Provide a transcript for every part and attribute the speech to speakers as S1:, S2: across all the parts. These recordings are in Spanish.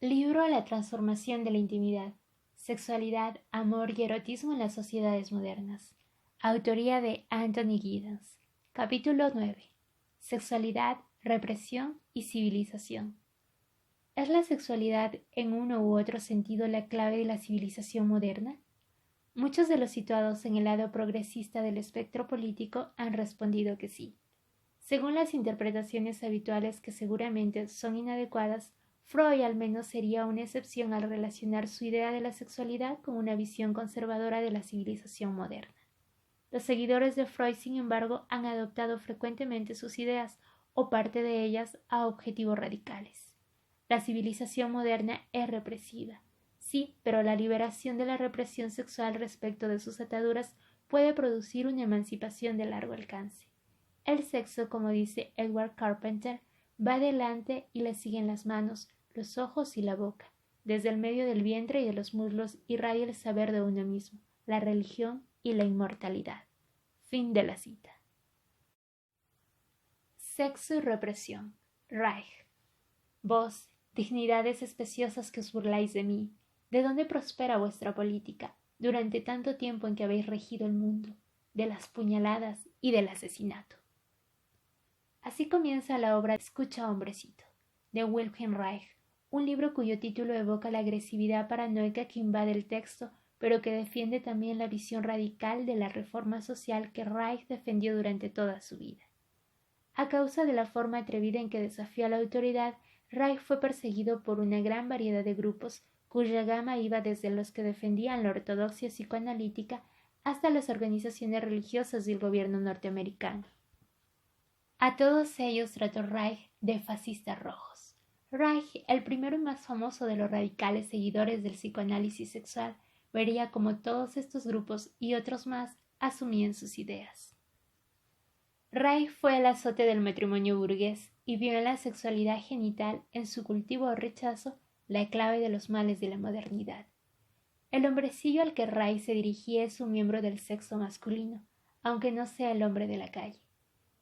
S1: Libro La transformación de la intimidad, sexualidad, amor y erotismo en las sociedades modernas. Autoría de Anthony Giddens. Capítulo 9. Sexualidad, represión y civilización. ¿Es la sexualidad en uno u otro sentido la clave de la civilización moderna? Muchos de los situados en el lado progresista del espectro político han respondido que sí. Según las interpretaciones habituales, que seguramente son inadecuadas, Freud al menos sería una excepción al relacionar su idea de la sexualidad con una visión conservadora de la civilización moderna. Los seguidores de Freud, sin embargo, han adoptado frecuentemente sus ideas o parte de ellas a objetivos radicales. La civilización moderna es represiva. Sí, pero la liberación de la represión sexual respecto de sus ataduras puede producir una emancipación de largo alcance. El sexo, como dice Edward Carpenter, va adelante y le siguen las manos, los ojos y la boca. Desde el medio del vientre y de los muslos irradia el saber de uno mismo, la religión y la inmortalidad. Fin de la cita. Sexo y represión. Reich. Vos, dignidades especiosas que os burláis de mí, ¿de dónde prospera vuestra política durante tanto tiempo en que habéis regido el mundo? De las puñaladas y del asesinato. Así comienza la obra Escucha, hombrecito, de Wilhelm Reich, un libro cuyo título evoca la agresividad paranoica que invade el texto, pero que defiende también la visión radical de la reforma social que Reich defendió durante toda su vida. A causa de la forma atrevida en que desafió a la autoridad, Reich fue perseguido por una gran variedad de grupos, cuya gama iba desde los que defendían la ortodoxia psicoanalítica hasta las organizaciones religiosas y el gobierno norteamericano. A todos ellos trató Reich de fascistas rojos. Reich, el primero y más famoso de los radicales seguidores del psicoanálisis sexual, vería como todos estos grupos y otros más asumían sus ideas. Reich fue el azote del matrimonio burgués y vio en la sexualidad genital, en su cultivo o rechazo, la clave de los males de la modernidad. El hombrecillo al que Reich se dirigía es un miembro del sexo masculino, aunque no sea el hombre de la calle.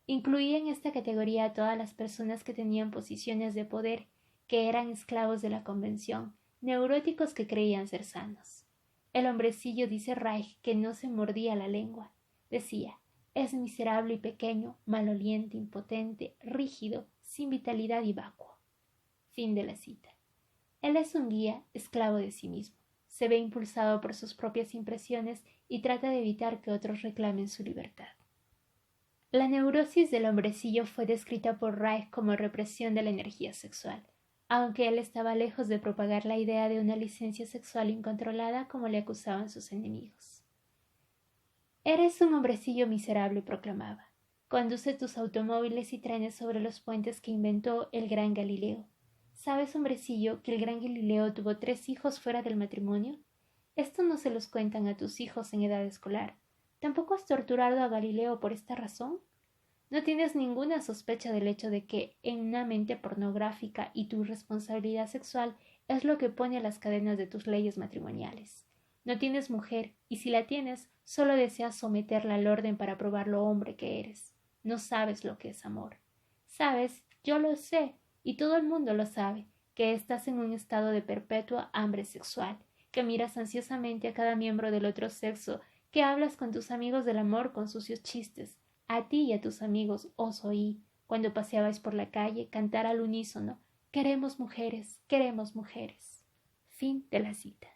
S1: Incluía en esta categoría a todas las personas que tenían posiciones de poder, que eran esclavos de la convención, neuróticos que creían ser sanos. El hombrecillo, dice Reich, que no se mordía la lengua. Decía, es miserable y pequeño, maloliente, impotente, rígido, sin vitalidad y vacuo. Fin de la cita. Él es un guía, esclavo de sí mismo. Se ve impulsado por sus propias impresiones y trata de evitar que otros reclamen su libertad. La neurosis del hombrecillo fue descrita por Reich como represión de la energía sexual, aunque él estaba lejos de propagar la idea de una licencia sexual incontrolada como le acusaban sus enemigos. Eres un hombrecillo miserable, proclamaba. Conduce tus automóviles y trenes sobre los puentes que inventó el gran Galileo. ¿Sabes, hombrecillo, que el gran Galileo tuvo 3 hijos fuera del matrimonio? Esto no se los cuentan a tus hijos en edad escolar. ¿Tampoco has torturado a Galileo por esta razón? ¿No tienes ninguna sospecha del hecho de que en una mente pornográfica y tu responsabilidad sexual es lo que pone las cadenas de tus leyes matrimoniales? No tienes mujer, y si la tienes, solo deseas someterla al orden para probar lo hombre que eres. No sabes lo que es amor. Sabes, yo lo sé, y todo el mundo lo sabe, que estás en un estado de perpetua hambre sexual, que miras ansiosamente a cada miembro del otro sexo, que hablas con tus amigos del amor con sucios chistes. A ti y a tus amigos os oí, cuando paseabais por la calle, cantar al unísono, queremos mujeres, queremos mujeres. Fin de la cita.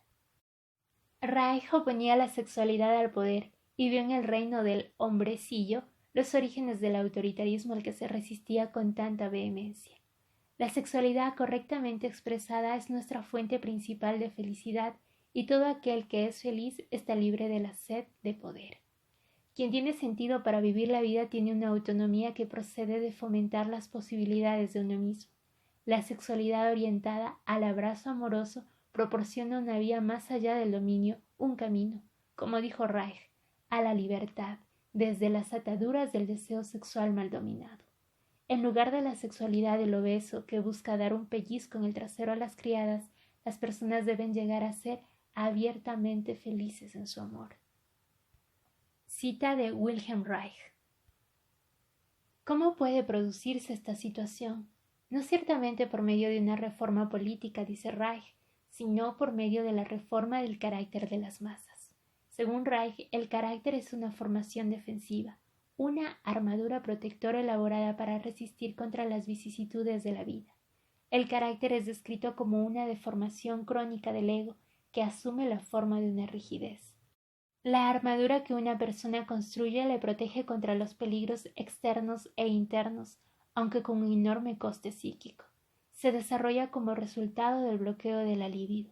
S1: Reich oponía la sexualidad al poder y vio en el reino del hombrecillo los orígenes del autoritarismo al que se resistía con tanta vehemencia. La sexualidad correctamente expresada es nuestra fuente principal de felicidad y todo aquel que es feliz está libre de la sed de poder. Quien tiene sentido para vivir la vida tiene una autonomía que procede de fomentar las posibilidades de uno mismo. La sexualidad orientada al abrazo amoroso proporciona una vía más allá del dominio, un camino, como dijo Reich, a la libertad, desde las ataduras del deseo sexual mal dominado. En lugar de la sexualidad del obeso que busca dar un pellizco en el trasero a las criadas, las personas deben llegar a ser abiertamente felices en su amor. Cita de Wilhelm Reich. ¿Cómo puede producirse esta situación? no ciertamente por medio de una reforma política, dice Reich, sino por medio de la reforma del carácter de las masas. Según Reich, el carácter es una formación defensiva, una armadura protectora elaborada para resistir contra las vicisitudes de la vida. El carácter es descrito como una deformación crónica del ego que asume la forma de una rigidez. La armadura que una persona construye le protege contra los peligros externos e internos, aunque con un enorme coste psíquico. Se desarrolla como resultado del bloqueo de la libido.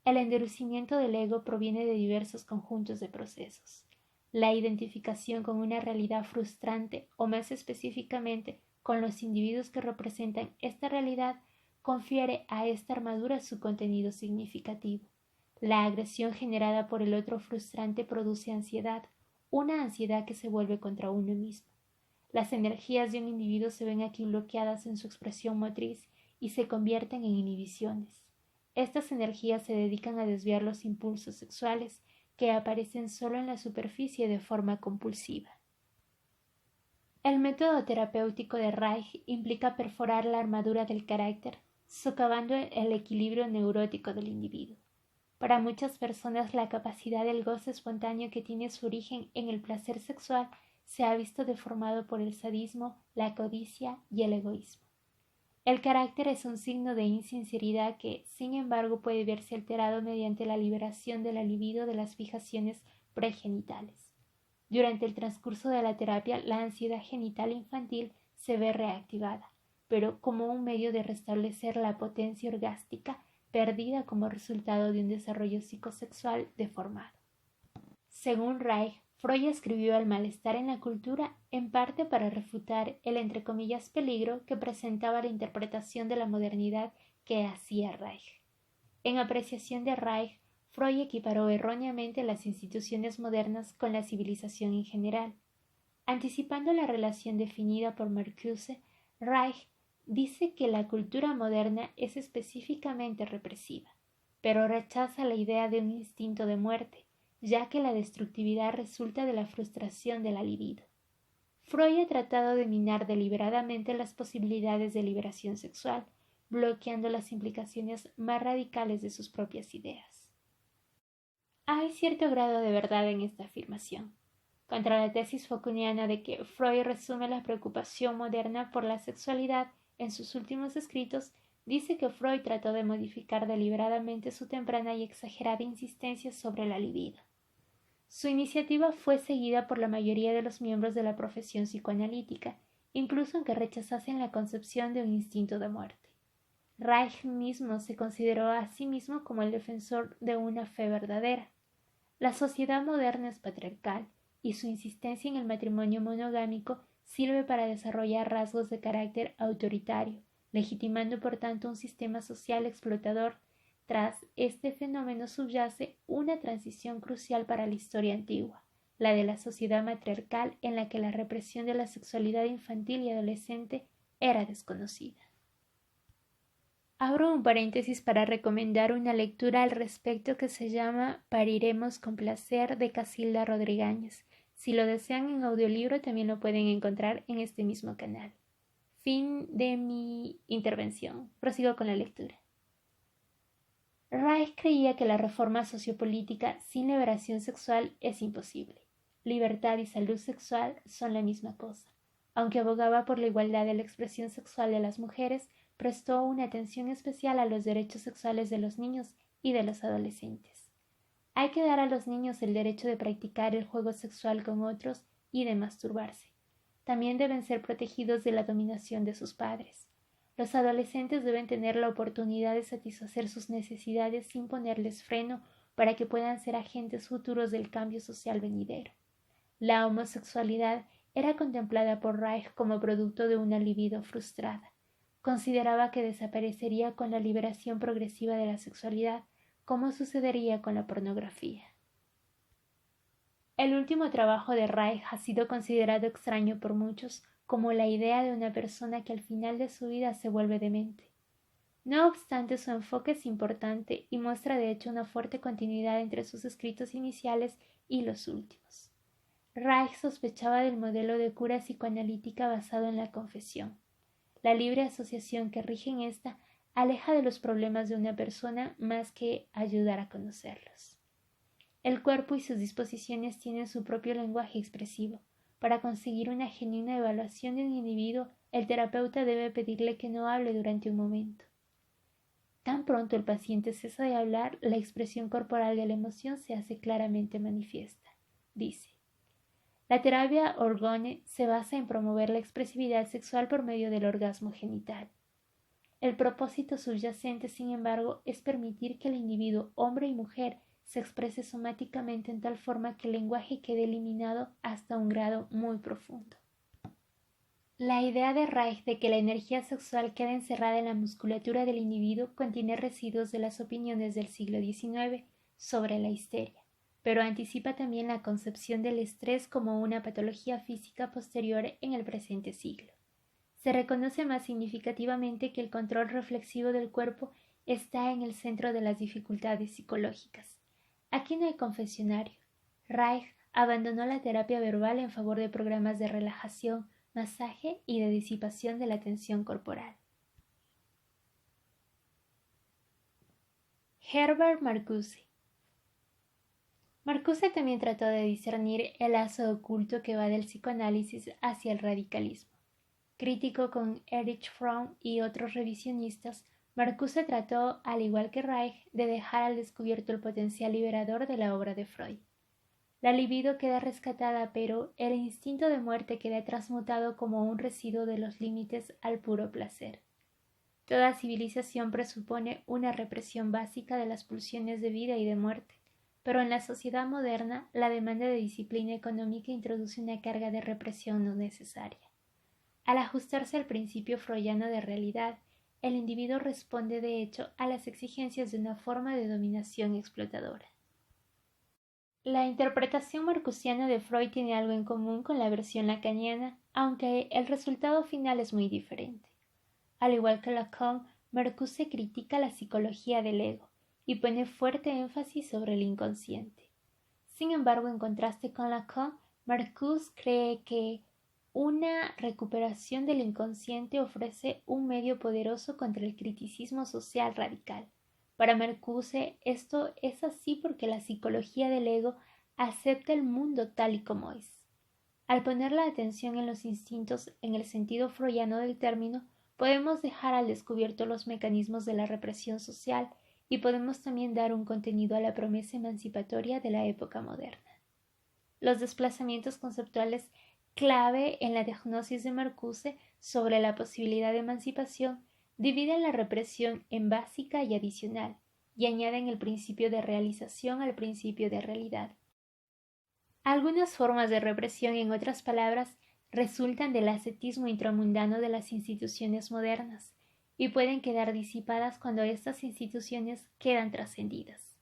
S1: El endurecimiento del ego proviene de diversos conjuntos de procesos. La identificación con una realidad frustrante, o más específicamente con los individuos que representan esta realidad, confiere a esta armadura su contenido significativo. La agresión generada por el otro frustrante produce ansiedad, una ansiedad que se vuelve contra uno mismo. Las energías de un individuo se ven aquí bloqueadas en su expresión motriz y se convierten en inhibiciones. Estas energías se dedican a desviar los impulsos sexuales que aparecen solo en la superficie de forma compulsiva. El método terapéutico de Reich implica perforar la armadura del carácter, socavando el equilibrio neurótico del individuo. Para muchas personas, la capacidad del goce espontáneo que tiene su origen en el placer sexual se ha visto deformado por el sadismo, la codicia y el egoísmo. El carácter es un signo de insinceridad que, sin embargo, puede verse alterado mediante la liberación de la libido de las fijaciones pregenitales. Durante el transcurso de la terapia, la ansiedad genital infantil se ve reactivada, pero como un medio de restablecer la potencia orgástica perdida como resultado de un desarrollo psicosexual deformado. Según Reich, Freud escribió el malestar en la cultura en parte para refutar el entre comillas peligro que presentaba la interpretación de la modernidad que hacía Reich. En apreciación de Reich, Freud equiparó erróneamente las instituciones modernas con la civilización en general. Anticipando la relación definida por Marcuse, Reich dice que la cultura moderna es específicamente represiva, pero rechaza la idea de un instinto de muerte, ya que la destructividad resulta de la frustración de la libido. Freud ha tratado de minar deliberadamente las posibilidades de liberación sexual, bloqueando las implicaciones más radicales de sus propias ideas. Hay cierto grado de verdad en esta afirmación. Contra la tesis foucaultiana de que Freud resume la preocupación moderna por la sexualidad en sus últimos escritos, dice que Freud trató de modificar deliberadamente su temprana y exagerada insistencia sobre la libido. Su iniciativa fue seguida por la mayoría de los miembros de la profesión psicoanalítica, incluso aunque rechazasen la concepción de un instinto de muerte. Reich mismo se consideró a sí mismo como el defensor de una fe verdadera. La sociedad moderna es patriarcal, y su insistencia en el matrimonio monogámico sirve para desarrollar rasgos de carácter autoritario, legitimando por tanto un sistema social explotador. Tras este fenómeno subyace una transición crucial para la historia antigua, la de la sociedad matriarcal en la que la represión de la sexualidad infantil y adolescente era desconocida. Abro un paréntesis para recomendar una lectura al respecto que se llama Pariremos con placer de Casilda Rodríguez. Si lo desean en audiolibro también lo pueden encontrar en este mismo canal. Fin de mi intervención. Prosigo con la lectura. Reich creía que la reforma sociopolítica sin liberación sexual es imposible. Libertad y salud sexual son la misma cosa. Aunque abogaba por la igualdad de la expresión sexual de las mujeres, prestó una atención especial a los derechos sexuales de los niños y de los adolescentes. Hay que dar a los niños el derecho de practicar el juego sexual con otros y de masturbarse. También deben ser protegidos de la dominación de sus padres. Los adolescentes deben tener la oportunidad de satisfacer sus necesidades sin ponerles freno para que puedan ser agentes futuros del cambio social venidero. La homosexualidad era contemplada por Reich como producto de una libido frustrada. Consideraba que desaparecería con la liberación progresiva de la sexualidad, como sucedería con la pornografía. El último trabajo de Reich ha sido considerado extraño por muchos, como la idea de una persona que al final de su vida se vuelve demente. No obstante, su enfoque es importante y muestra de hecho una fuerte continuidad entre sus escritos iniciales y los últimos. Reich sospechaba del modelo de cura psicoanalítica basado en la confesión. la libre asociación que rige en esta aleja de los problemas de una persona más que ayudar a conocerlos. El cuerpo y sus disposiciones tienen su propio lenguaje expresivo. Para conseguir una genuina evaluación de un individuo, el terapeuta debe pedirle que no hable durante un momento. Tan pronto el paciente cesa de hablar, la expresión corporal de la emoción se hace claramente manifiesta. Dice: la terapia Orgone se basa en promover la expresividad sexual por medio del orgasmo genital. El propósito subyacente, sin embargo, es permitir que el individuo, hombre y mujer, se exprese somáticamente en tal forma que el lenguaje quede eliminado hasta un grado muy profundo. La idea de Reich de que la energía sexual queda encerrada en la musculatura del individuo contiene residuos de las opiniones del siglo XIX sobre la histeria, pero anticipa también la concepción del estrés como una patología física posterior en el presente siglo. Se reconoce más significativamente que el control reflexivo del cuerpo está en el centro de las dificultades psicológicas. Aquí no hay confesionario. Reich abandonó la terapia verbal en favor de programas de relajación, masaje y de disipación de la tensión corporal. Herbert Marcuse. Marcuse también trató de discernir el lazo oculto que va del psicoanálisis hacia el radicalismo. Crítico con Erich Fromm y otros revisionistas, Marcuse trató, al igual que Reich, de dejar al descubierto el potencial liberador de la obra de Freud. La libido queda rescatada, pero el instinto de muerte queda transmutado como un residuo de los límites al puro placer. Toda civilización presupone una represión básica de las pulsiones de vida y de muerte, pero en la sociedad moderna la demanda de disciplina económica introduce una carga de represión no necesaria. Al ajustarse al principio freudiano de realidad, el individuo responde de hecho a las exigencias de una forma de dominación explotadora. La interpretación marcusiana de Freud tiene algo en común con la versión lacaniana, aunque el resultado final es muy diferente. Al igual que Lacan, Marcuse critica la psicología del ego y pone fuerte énfasis sobre el inconsciente. Sin embargo, en contraste con Lacan, Marcuse cree que una recuperación del inconsciente ofrece un medio poderoso contra el criticismo social radical. Para Marcuse, esto es así porque la psicología del ego acepta el mundo tal y como es. Al poner la atención en los instintos en el sentido freudiano del término, podemos dejar al descubierto los mecanismos de la represión social y podemos también dar un contenido a la promesa emancipatoria de la época moderna. Los desplazamientos conceptuales clave en la diagnosis de Marcuse sobre la posibilidad de emancipación dividen la represión en básica y adicional y añaden el principio de realización al principio de realidad. Algunas formas de represión, en otras palabras, resultan del ascetismo intramundano de las instituciones modernas y pueden quedar disipadas cuando estas instituciones quedan trascendidas.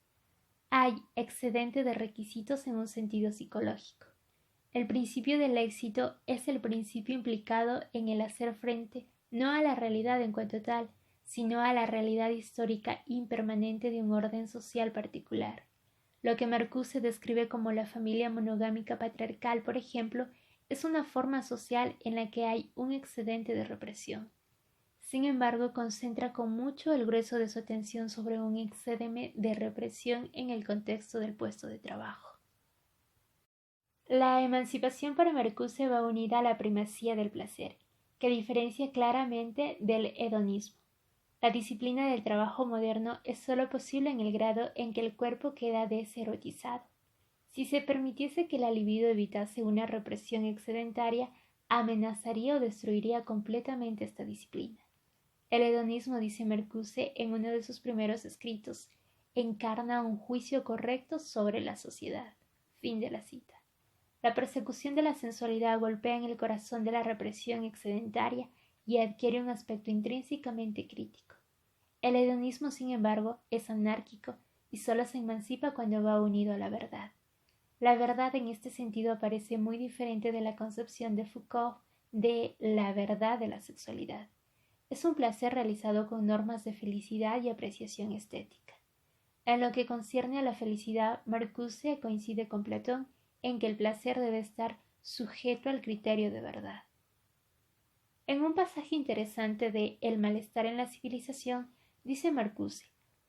S1: Hay excedente de requisitos en un sentido psicológico. El principio del éxito es el principio implicado en el hacer frente no a la realidad en cuanto tal, sino a la realidad histórica impermanente de un orden social particular. Lo que Marcuse describe como la familia monogámica patriarcal, por ejemplo, es una forma social en la que hay un excedente de represión. Sin embargo, concentra con mucho el grueso de su atención sobre un excedente de represión en el contexto del puesto de trabajo. La emancipación para Marcuse va unida a la primacía del placer, que diferencia claramente del hedonismo. La disciplina del trabajo moderno es sólo posible en el grado en que el cuerpo queda deserotizado. Si se permitiese que la libido evitase una represión excedentaria, amenazaría o destruiría completamente esta disciplina. El hedonismo, dice Marcuse en uno de sus primeros escritos, encarna un juicio correcto sobre la sociedad. Fin de la cita. La persecución de la sensualidad golpea en el corazón de la represión excedentaria y adquiere un aspecto intrínsecamente crítico. El hedonismo, sin embargo, es anárquico y solo se emancipa cuando va unido a la verdad. La verdad en este sentido aparece muy diferente de la concepción de Foucault de la verdad de la sexualidad. Es un placer realizado con normas de felicidad y apreciación estética. En lo que concierne a la felicidad, Marcuse coincide con Platón en que el placer debe estar sujeto al criterio de verdad. En un pasaje interesante de El malestar en la civilización, dice Marcuse,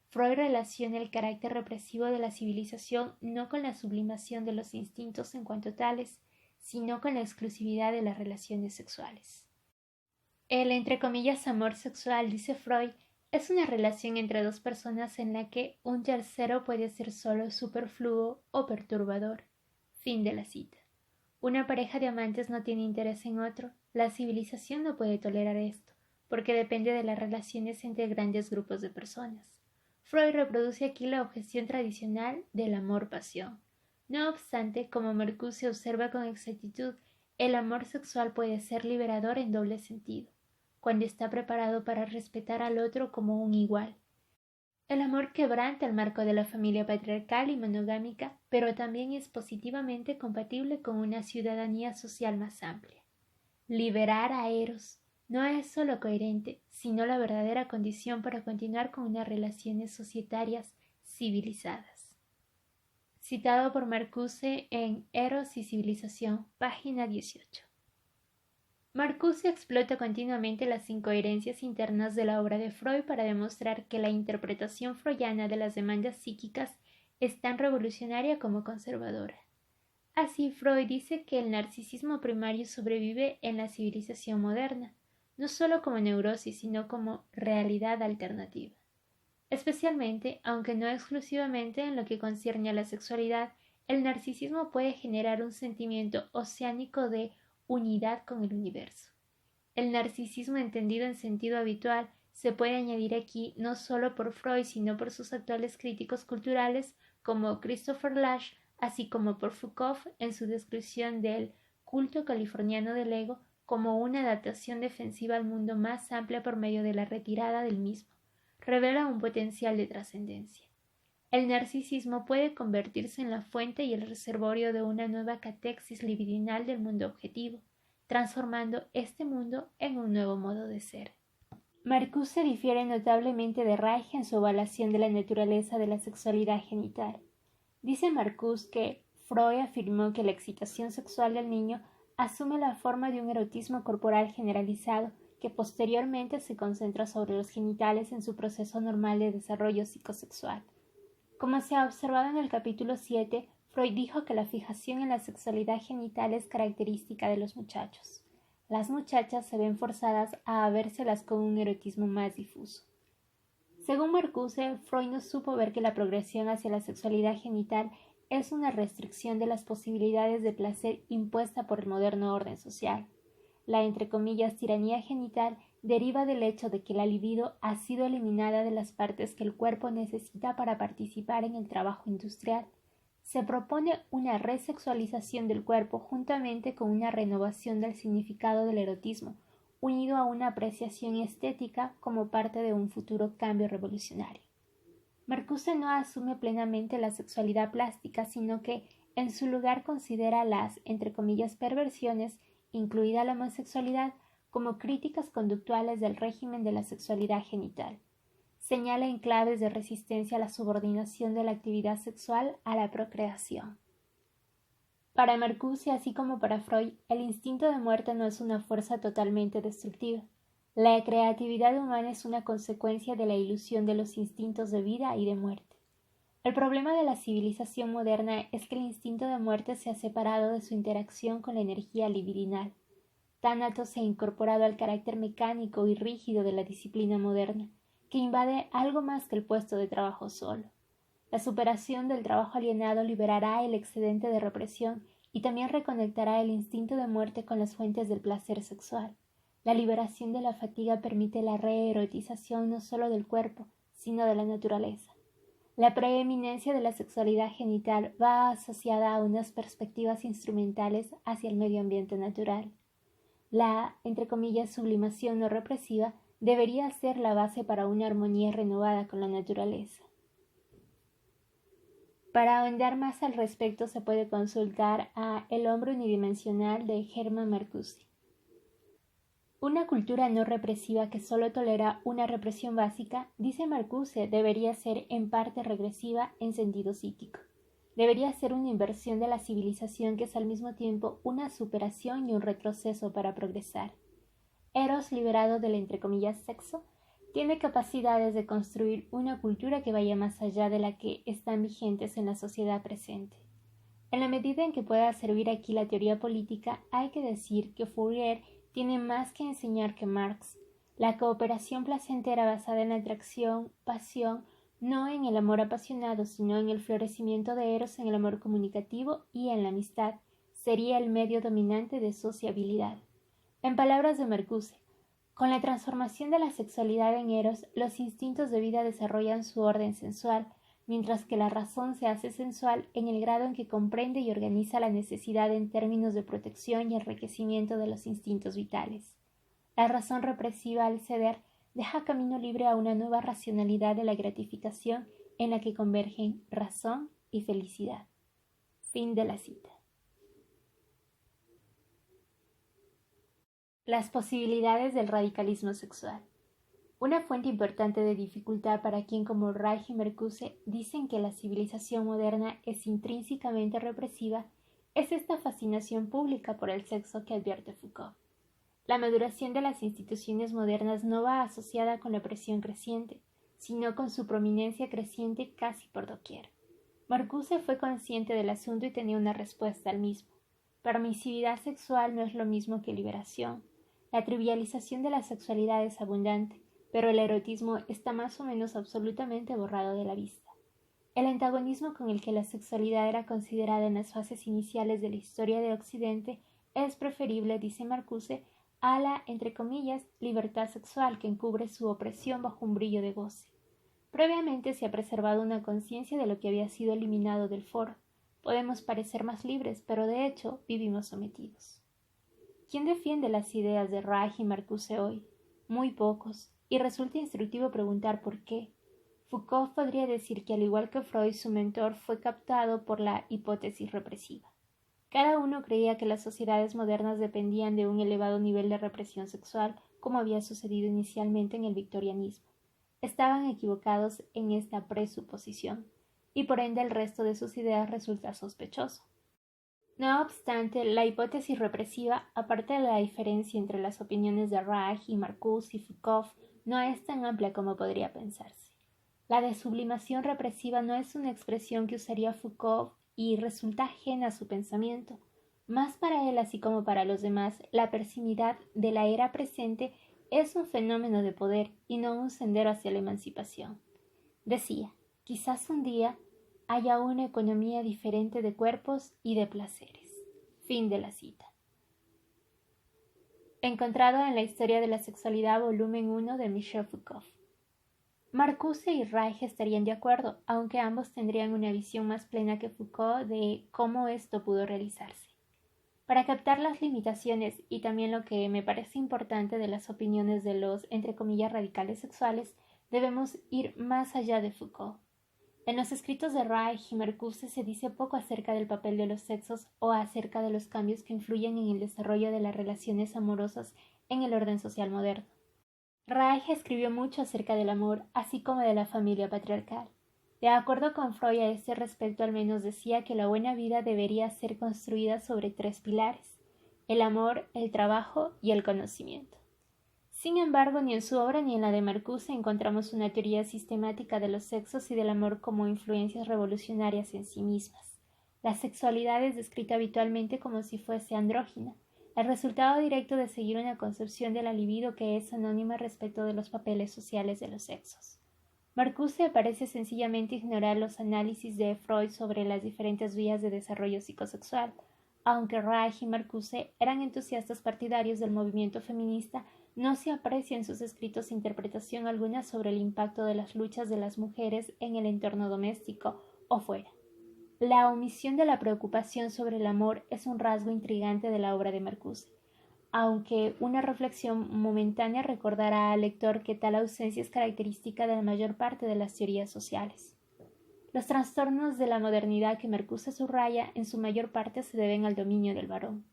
S1: Freud relaciona el carácter represivo de la civilización no con la sublimación de los instintos en cuanto tales, sino con la exclusividad de las relaciones sexuales. El, entre comillas, amor sexual, dice Freud, es una relación entre dos personas en la que un tercero puede ser solo superfluo o perturbador. Fin de la cita. Una pareja de amantes no tiene interés en otro. La civilización no puede tolerar esto, porque depende de las relaciones entre grandes grupos de personas. Freud reproduce aquí la objeción tradicional del amor-pasión. No obstante, como Marcuse observa con exactitud, el amor sexual puede ser liberador en doble sentido, cuando está preparado para respetar al otro como un igual. El amor quebranta el marco de la familia patriarcal y monogámica, pero también es positivamente compatible con una ciudadanía social más amplia. Liberar a Eros no es solo coherente, sino la verdadera condición para continuar con unas relaciones societarias civilizadas. Citado por Marcuse en Eros y civilización, página 18. Marcuse explota continuamente las incoherencias internas de la obra de Freud para demostrar que la interpretación freudiana de las demandas psíquicas es tan revolucionaria como conservadora. Así, Freud dice que el narcisismo primario sobrevive en la civilización moderna, no solo como neurosis, sino como realidad alternativa. Especialmente, aunque no exclusivamente en lo que concierne a la sexualidad, el narcisismo puede generar un sentimiento oceánico de unidad con el universo. El narcisismo entendido en sentido habitual se puede añadir aquí no solo por Freud, sino por sus actuales críticos culturales como Christopher Lasch, así como por Foucault en su descripción del culto californiano del ego como una adaptación defensiva al mundo más amplia por medio de la retirada del mismo. Revela un potencial de trascendencia. El narcisismo puede convertirse en la fuente y el reservorio de una nueva catexis libidinal del mundo objetivo, transformando este mundo en un nuevo modo de ser. Marcuse difiere notablemente de Reich en su evaluación de la naturaleza de la sexualidad genital. Dice Marcuse que Freud afirmó que la excitación sexual del niño asume la forma de un erotismo corporal generalizado que posteriormente se concentra sobre los genitales en su proceso normal de desarrollo psicosexual. Como se ha observado en el capítulo 7, Freud dijo que la fijación en la sexualidad genital es característica de los muchachos. Las muchachas se ven forzadas a vérselas con un erotismo más difuso. Según Marcuse, Freud no supo ver que la progresión hacia la sexualidad genital es una restricción de las posibilidades de placer impuesta por el moderno orden social. La, entre comillas, tiranía genital deriva del hecho de que la libido ha sido eliminada de las partes que el cuerpo necesita para participar en el trabajo industrial. Se propone una resexualización del cuerpo juntamente con una renovación del significado del erotismo, unido a una apreciación estética como parte de un futuro cambio revolucionario. Marcuse no asume plenamente la sexualidad plástica, sino que en su lugar considera las, entre comillas, perversiones, incluida la homosexualidad, como críticas conductuales del régimen de la sexualidad genital. Señala enclaves de resistencia a la subordinación de la actividad sexual a la procreación. Para Marcuse, así como para Freud, el instinto de muerte no es una fuerza totalmente destructiva. La creatividad humana es una consecuencia de la ilusión de los instintos de vida y de muerte. El problema de la civilización moderna es que el instinto de muerte se ha separado de su interacción con la energía libidinal. Tánatos se ha incorporado al carácter mecánico y rígido de la disciplina moderna, que invade algo más que el puesto de trabajo solo. La superación del trabajo alienado liberará el excedente de represión y también reconectará el instinto de muerte con las fuentes del placer sexual. La liberación de la fatiga permite la reerotización no solo del cuerpo, sino de la naturaleza. La preeminencia de la sexualidad genital va asociada a unas perspectivas instrumentales hacia el medio ambiente natural. La, entre comillas, sublimación no represiva debería ser la base para una armonía renovada con la naturaleza. Para ahondar más al respecto se puede consultar a El hombre unidimensional de Hermann Marcuse. Una cultura no represiva que solo tolera una represión básica, dice Marcuse, debería ser en parte regresiva en sentido psíquico. Debería ser una inversión de la civilización que es al mismo tiempo una superación y un retroceso para progresar. Eros, liberado del entre comillas sexo, tiene capacidades de construir una cultura que vaya más allá de la que están vigentes en la sociedad presente. En la medida en que pueda servir aquí la teoría política, hay que decir que Fourier tiene más que enseñar que Marx. La cooperación placentera basada en la atracción, pasión, no en el amor apasionado, sino en el florecimiento de Eros en el amor comunicativo y en la amistad, sería el medio dominante de sociabilidad. En palabras de Marcuse, con la transformación de la sexualidad en Eros, los instintos de vida desarrollan su orden sensual, mientras que la razón se hace sensual en el grado en que comprende y organiza la necesidad en términos de protección y enriquecimiento de los instintos vitales. La razón represiva, al ceder, deja camino libre a una nueva racionalidad de la gratificación en la que convergen razón y felicidad. Fin de la cita. Las posibilidades del radicalismo sexual. Una fuente importante de dificultad para quien como Reich y Marcuse dicen que la civilización moderna es intrínsecamente represiva es esta fascinación pública por el sexo que advierte Foucault. La maduración de las instituciones modernas no va asociada con la presión creciente, sino con su prominencia creciente casi por doquier. Marcuse fue consciente del asunto y tenía una respuesta al mismo. Permisividad sexual no es lo mismo que liberación. La trivialización de la sexualidad es abundante, pero el erotismo está más o menos absolutamente borrado de la vista. El antagonismo con el que la sexualidad era considerada en las fases iniciales de la historia de Occidente es preferible, dice Marcuse, a la, entre comillas, libertad sexual que encubre su opresión bajo un brillo de goce. Previamente se ha preservado una conciencia de lo que había sido eliminado del foro. Podemos parecer más libres, pero de hecho vivimos sometidos. ¿Quién defiende las ideas de Reich y Marcuse hoy? Muy pocos, y resulta instructivo preguntar por qué. Foucault podría decir que al igual que Freud, su mentor fue captado por la hipótesis represiva. Cada uno creía que las sociedades modernas dependían de un elevado nivel de represión sexual, como había sucedido inicialmente en el victorianismo. Estaban equivocados en esta presuposición, y por ende el resto de sus ideas resulta sospechoso. No obstante, la hipótesis represiva, aparte de la diferencia entre las opiniones de Reich y Marcuse y Foucault, no es tan amplia como podría pensarse. La de sublimación represiva no es una expresión que usaría Foucault y resulta ajena a su pensamiento. Más para él, así como para los demás, la persimidad de la era presente es un fenómeno de poder y no un sendero hacia la emancipación. Decía, quizás un día haya una economía diferente de cuerpos y de placeres. Fin de la cita. Encontrado en la Historia de la Sexualidad, volumen 1 de Michel Foucault. Marcuse y Reich estarían de acuerdo, aunque ambos tendrían una visión más plena que Foucault de cómo esto pudo realizarse. Para captar las limitaciones y también lo que me parece importante de las opiniones de los, entre comillas, radicales sexuales, debemos ir más allá de Foucault. En los escritos de Reich y Marcuse se dice poco acerca del papel de los sexos o acerca de los cambios que influyen en el desarrollo de las relaciones amorosas en el orden social moderno. Reich escribió mucho acerca del amor, así como de la familia patriarcal. De acuerdo con Freud a este respecto, al menos decía que la buena vida debería ser construida sobre 3 pilares: el amor, el trabajo y el conocimiento. Sin embargo, ni en su obra ni en la de Marcuse encontramos una teoría sistemática de los sexos y del amor como influencias revolucionarias en sí mismas. La sexualidad es descrita habitualmente como si fuese andrógina, el resultado directo de seguir una concepción de la libido que es anónima respecto de los papeles sociales de los sexos. Marcuse parece sencillamente ignorar los análisis de Freud sobre las diferentes vías de desarrollo psicosexual, aunque Reich y Marcuse eran entusiastas partidarios del movimiento feminista. No se aprecia en sus escritos interpretación alguna sobre el impacto de las luchas de las mujeres en el entorno doméstico o fuera. La omisión de la preocupación sobre el amor es un rasgo intrigante de la obra de Marcuse, aunque una reflexión momentánea recordará al lector que tal ausencia es característica de la mayor parte de las teorías sociales. Los trastornos de la modernidad que Marcuse subraya en su mayor parte se deben al dominio del varón.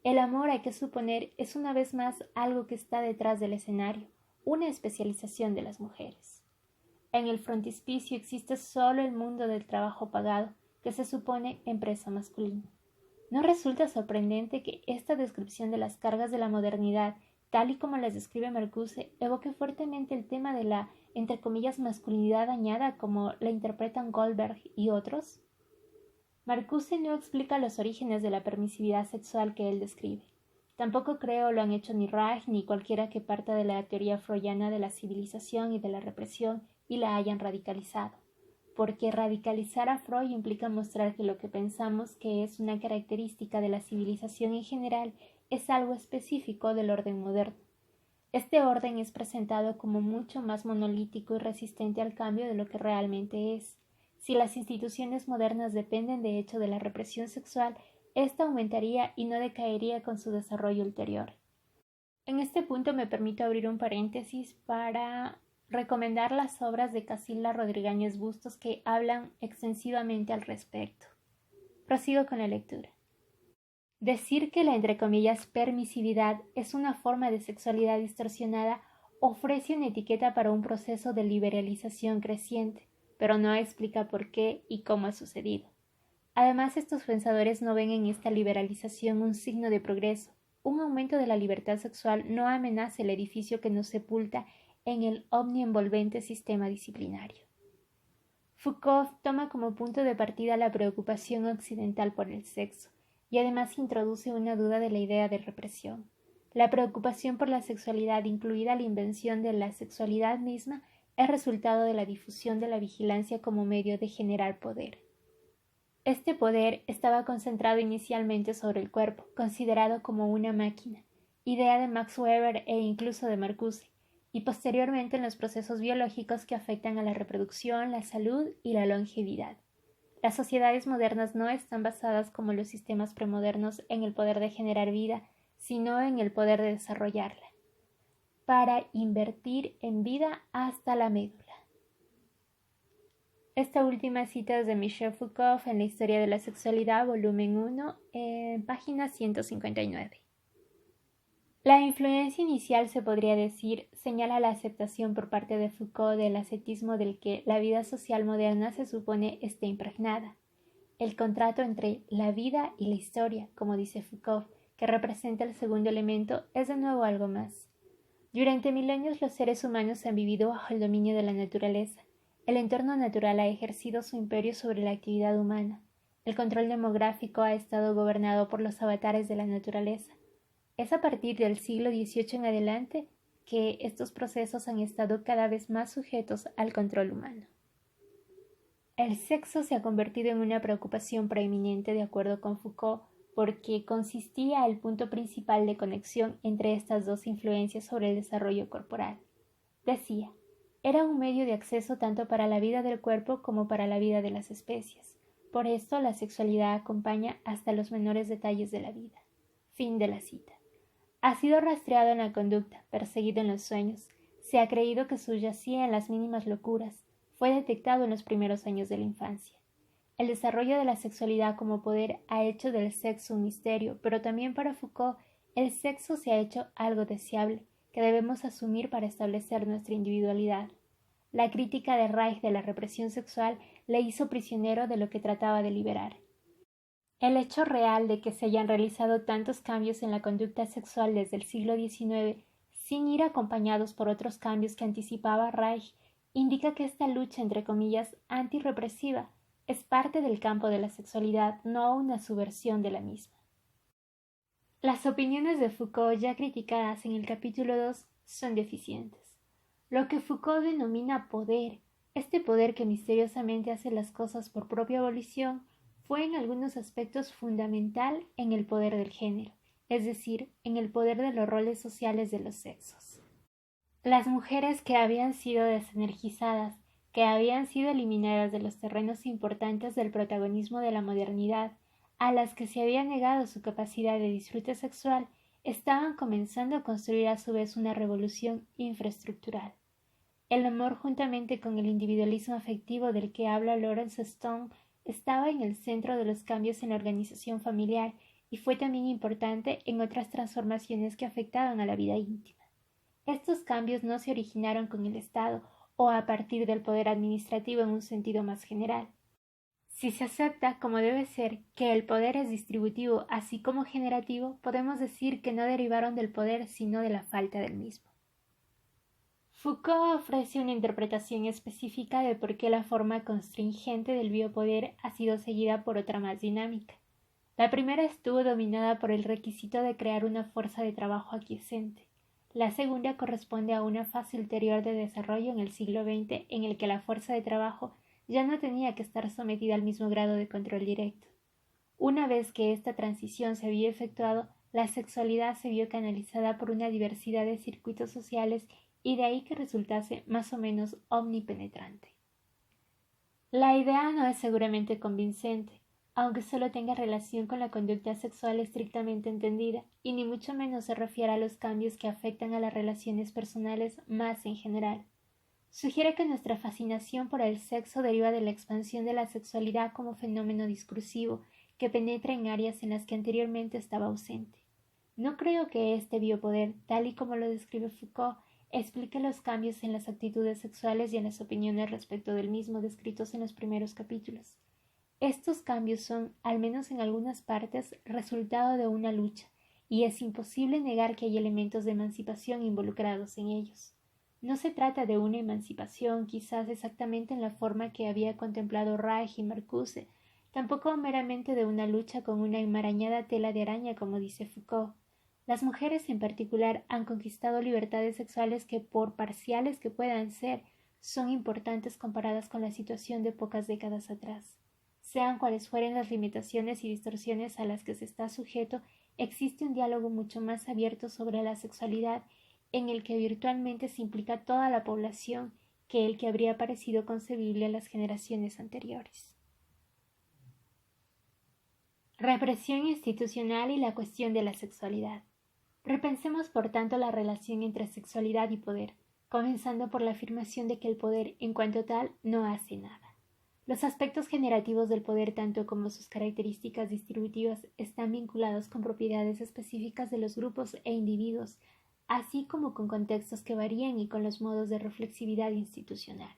S1: El amor, hay que suponer, es una vez más algo que está detrás del escenario, una especialización de las mujeres. En el frontispicio existe solo el mundo del trabajo pagado, que se supone empresa masculina. ¿No resulta sorprendente que esta descripción de las cargas de la modernidad tal y como las describe Marcuse, evoque fuertemente el tema de la, entre comillas, masculinidad dañada como la interpretan Goldberg y otros? Marcuse no explica los orígenes de la permisividad sexual que él describe. Tampoco creo lo han hecho ni Reich ni cualquiera que parta de la teoría freudiana de la civilización y de la represión y la hayan radicalizado, porque radicalizar a Freud implica mostrar que lo que pensamos que es una característica de la civilización en general es algo específico del orden moderno. Este orden es presentado como mucho más monolítico y resistente al cambio de lo que realmente es. Si las instituciones modernas dependen de hecho de la represión sexual, ésta aumentaría y no decaería con su desarrollo ulterior. En este punto me permito abrir un paréntesis para recomendar las obras de Casilda Rodríguez Bustos que hablan extensivamente al respecto. Prosigo con la lectura. Decir que la entre comillas permisividad es una forma de sexualidad distorsionada ofrece una etiqueta para un proceso de liberalización creciente, pero no explica por qué y cómo ha sucedido. Además, estos pensadores no ven en esta liberalización un signo de progreso. Un aumento de la libertad sexual no amenaza el edificio que nos sepulta en el omnienvolvente sistema disciplinario. Foucault toma como punto de partida la preocupación occidental por el sexo, y además introduce una duda de la idea de represión. La preocupación por la sexualidad, incluida la invención de la sexualidad misma, es resultado de la difusión de la vigilancia como medio de generar poder. Este poder estaba concentrado inicialmente sobre el cuerpo, considerado como una máquina, idea de Max Weber e incluso de Marcuse, y posteriormente en los procesos biológicos que afectan a la reproducción, la salud y la longevidad. Las sociedades modernas no están basadas como los sistemas premodernos en el poder de generar vida, sino en el poder de desarrollarla, para invertir en vida hasta la médula. Esta última cita es de Michel Foucault en La historia de la sexualidad, volumen 1, en página 159. La influencia inicial, se podría decir, señala la aceptación por parte de Foucault del ascetismo del que la vida social moderna se supone esté impregnada. El contrato entre la vida y la historia, como dice Foucault, que representa el segundo elemento, es de nuevo algo más. Durante milenios los seres humanos han vivido bajo el dominio de la naturaleza. El entorno natural ha ejercido su imperio sobre la actividad humana. El control demográfico ha estado gobernado por los avatares de la naturaleza. Es a partir del siglo XVIII en adelante que estos procesos han estado cada vez más sujetos al control humano. El sexo se ha convertido en una preocupación preeminente de acuerdo con Foucault, porque consistía el punto principal de conexión entre estas dos influencias sobre el desarrollo corporal. Decía, era un medio de acceso tanto para la vida del cuerpo como para la vida de las especies. Por esto la sexualidad acompaña hasta los menores detalles de la vida. Fin de la cita. Ha sido rastreado en la conducta, perseguido en los sueños. Se ha creído que subyacía en las mínimas locuras. Fue detectado en los primeros años de la infancia. El desarrollo de la sexualidad como poder ha hecho del sexo un misterio, pero también para Foucault el sexo se ha hecho algo deseable, que debemos asumir para establecer nuestra individualidad. La crítica de Reich de la represión sexual le hizo prisionero de lo que trataba de liberar. El hecho real de que se hayan realizado tantos cambios en la conducta sexual desde el siglo XIX, sin ir acompañados por otros cambios que anticipaba Reich, indica que esta lucha, entre comillas, antirrepresiva, es parte del campo de la sexualidad, no una subversión de la misma. Las opiniones de Foucault ya criticadas en el capítulo 2 son deficientes. Lo que Foucault denomina poder, este poder que misteriosamente hace las cosas por propia volición, fue en algunos aspectos fundamental en el poder del género, es decir, en el poder de los roles sociales de los sexos. Las mujeres que habían sido desenergizadas, que habían sido eliminadas de los terrenos importantes del protagonismo de la modernidad, a las que se había negado su capacidad de disfrute sexual, estaban comenzando a construir a su vez una revolución infraestructural. El amor, juntamente con el individualismo afectivo del que habla Lawrence Stone, estaba en el centro de los cambios en la organización familiar y fue también importante en otras transformaciones que afectaban a la vida íntima. Estos cambios no se originaron con el Estado o a partir del poder administrativo en un sentido más general, Si se acepta como debe ser que el poder es distributivo así como generativo, podemos decir que no derivaron del poder sino de la falta del mismo. Foucault ofrece una interpretación específica de por qué la forma constringente del biopoder ha sido seguida por otra más dinámica. La primera estuvo dominada por el requisito de crear una fuerza de trabajo aquiescente. La segunda corresponde a una fase ulterior de desarrollo en el siglo XX en el que la fuerza de trabajo ya no tenía que estar sometida al mismo grado de control directo. Una vez que esta transición se había efectuado, la sexualidad se vio canalizada por una diversidad de circuitos sociales y de ahí que resultase más o menos omnipenetrante. La idea no es seguramente convincente, aunque solo tenga relación con la conducta sexual estrictamente entendida, y ni mucho menos se refiere a los cambios que afectan a las relaciones personales más en general. Sugiere que nuestra fascinación por el sexo deriva de la expansión de la sexualidad como fenómeno discursivo que penetra en áreas en las que anteriormente estaba ausente. No creo que este biopoder, tal y como lo describe Foucault, explique los cambios en las actitudes sexuales y en las opiniones respecto del mismo descritos en los primeros capítulos. Estos cambios son, al menos en algunas partes, resultado de una lucha, y es imposible negar que hay elementos de emancipación involucrados en ellos. No se trata de una emancipación quizás exactamente en la forma que había contemplado Reich y Marcuse, tampoco meramente de una lucha con una enmarañada tela de araña como dice Foucault. Las mujeres en particular han conquistado libertades sexuales que, por parciales que puedan ser, son importantes comparadas con la situación de pocas décadas atrás. Sean cuales fueren las limitaciones y distorsiones a las que se está sujeto, existe un diálogo mucho más abierto sobre la sexualidad en el que virtualmente se implica toda la población que el que habría parecido concebible a las generaciones anteriores. Represión institucional y la cuestión de la sexualidad. Repensemos por tanto la relación entre sexualidad y poder, comenzando por la afirmación de que el poder, en cuanto tal, no hace nada. Los aspectos generativos del poder, tanto como sus características distributivas, están vinculados con propiedades específicas de los grupos e individuos, así como con contextos que varían y con los modos de reflexividad institucional.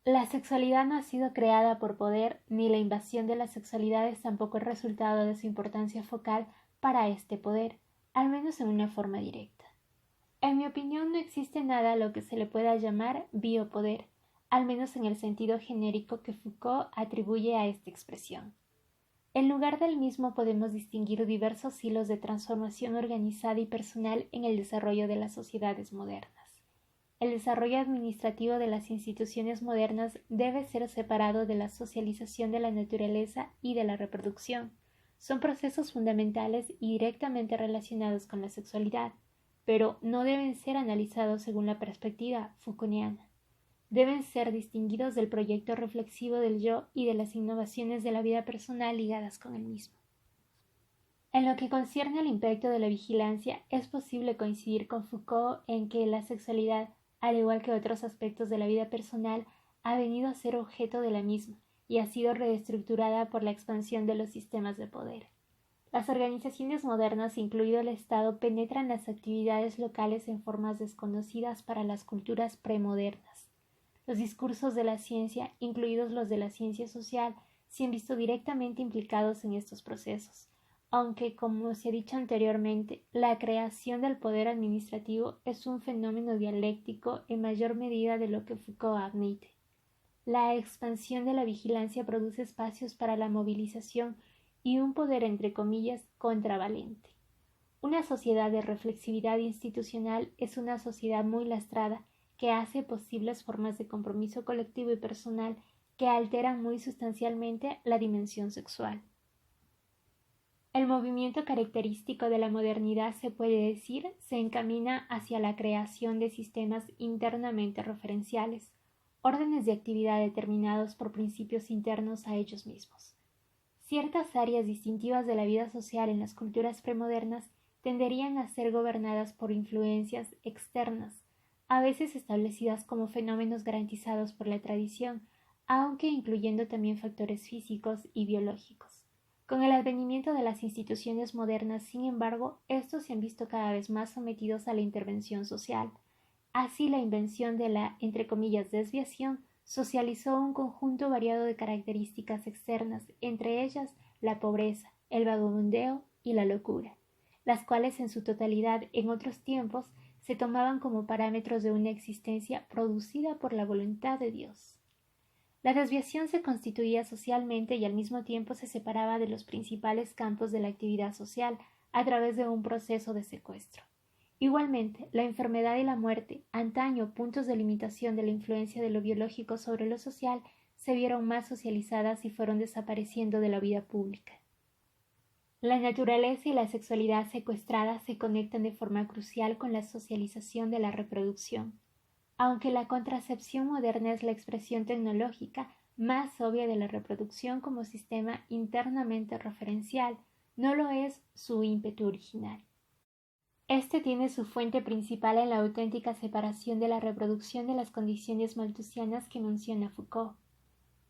S1: La sexualidad no ha sido creada por poder, ni la invasión de las sexualidades tampoco es resultado de su importancia focal para este poder, al menos en una forma directa. En mi opinión no existe nada a lo que se le pueda llamar biopoder, al menos en el sentido genérico que Foucault atribuye a esta expresión. En lugar del mismo podemos distinguir diversos hilos de transformación organizada y personal en el desarrollo de las sociedades modernas. El desarrollo administrativo de las instituciones modernas debe ser separado de la socialización de la naturaleza y de la reproducción. Son procesos fundamentales y directamente relacionados con la sexualidad, pero no deben ser analizados según la perspectiva Foucaultiana. Deben ser distinguidos del proyecto reflexivo del yo y de las innovaciones de la vida personal ligadas con el mismo. En lo que concierne al impacto de la vigilancia, es posible coincidir con Foucault en que la sexualidad, al igual que otros aspectos de la vida personal, ha venido a ser objeto de la misma y ha sido reestructurada por la expansión de los sistemas de poder. Las organizaciones modernas, incluido el Estado, penetran las actividades locales en formas desconocidas para las culturas premodernas. Los discursos de la ciencia, incluidos los de la ciencia social, se han visto directamente implicados en estos procesos, aunque, como se ha dicho anteriormente, la creación del poder administrativo es un fenómeno dialéctico en mayor medida de lo que Foucault admite. La expansión de la vigilancia produce espacios para la movilización y un poder, entre comillas, contravalente. Una sociedad de reflexividad institucional es una sociedad muy lastrada que hace posibles formas de compromiso colectivo y personal que alteran muy sustancialmente la dimensión sexual. El movimiento característico de la modernidad, se puede decir, se encamina hacia la creación de sistemas internamente referenciales, órdenes de actividad determinados por principios internos a ellos mismos. Ciertas áreas distintivas de la vida social en las culturas premodernas tenderían a ser gobernadas por influencias externas, a veces establecidas como fenómenos garantizados por la tradición, aunque incluyendo también factores físicos y biológicos. Con el advenimiento de las instituciones modernas, sin embargo, estos se han visto cada vez más sometidos a la intervención social. Así, la invención de la, entre comillas, desviación socializó un conjunto variado de características externas, entre ellas la pobreza, el vagabundeo y la locura, las cuales en su totalidad en otros tiempos se tomaban como parámetros de una existencia producida por la voluntad de Dios. La desviación se constituía socialmente y al mismo tiempo se separaba de los principales campos de la actividad social a través de un proceso de secuestro. Igualmente, la enfermedad y la muerte, antaño puntos de limitación de la influencia de lo biológico sobre lo social, se vieron más socializadas y fueron desapareciendo de la vida pública. La naturaleza y la sexualidad secuestradas se conectan de forma crucial con la socialización de la reproducción. Aunque la contracepción moderna es la expresión tecnológica más obvia de la reproducción como sistema internamente referencial, no lo es su ímpetu original. Este tiene su fuente principal en la auténtica separación de la reproducción de las condiciones malthusianas que menciona Foucault.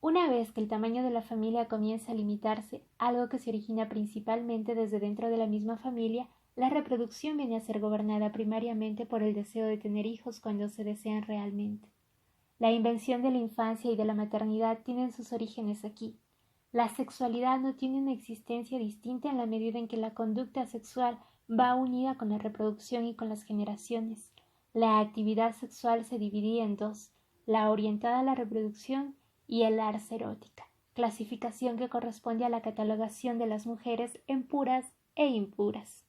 S1: Una vez que el tamaño de la familia comienza a limitarse, algo que se origina principalmente desde dentro de la misma familia, la reproducción viene a ser gobernada primariamente por el deseo de tener hijos cuando se desean realmente. La invención de la infancia y de la maternidad tienen sus orígenes aquí. La sexualidad no tiene una existencia distinta en la medida en que la conducta sexual va unida con la reproducción y con las generaciones. La actividad sexual se dividía en dos, la orientada a la reproducción y el ars erótica, clasificación que corresponde a la catalogación de las mujeres en puras e impuras.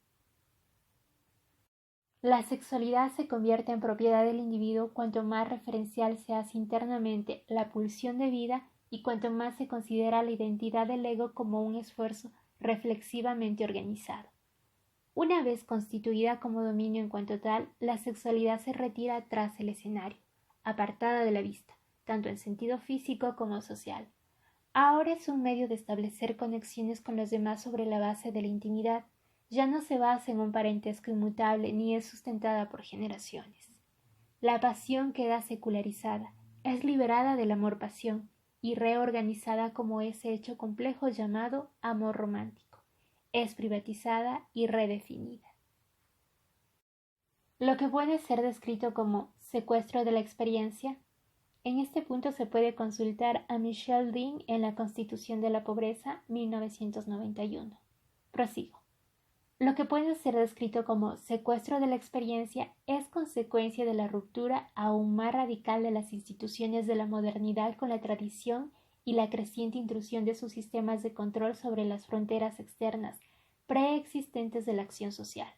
S1: La sexualidad se convierte en propiedad del individuo cuanto más referencial se hace internamente la pulsión de vida y cuanto más se considera la identidad del ego como un esfuerzo reflexivamente organizado. Una vez constituida como dominio en cuanto tal, la sexualidad se retira tras el escenario, apartada de la vista, tanto en sentido físico como social. Ahora es un medio de establecer conexiones con los demás sobre la base de la intimidad. Ya no se basa en un parentesco inmutable ni es sustentada por generaciones. La pasión queda secularizada, es liberada del amor-pasión y reorganizada como ese hecho complejo llamado amor romántico. Es privatizada y redefinida. Lo que puede ser descrito como secuestro de la experiencia. En este punto se puede consultar a Michel Dean en La Constitución de la Pobreza, 1991. Prosigo. Lo que puede ser descrito como secuestro de la experiencia es consecuencia de la ruptura aún más radical de las instituciones de la modernidad con la tradición y la creciente intrusión de sus sistemas de control sobre las fronteras externas preexistentes de la acción social.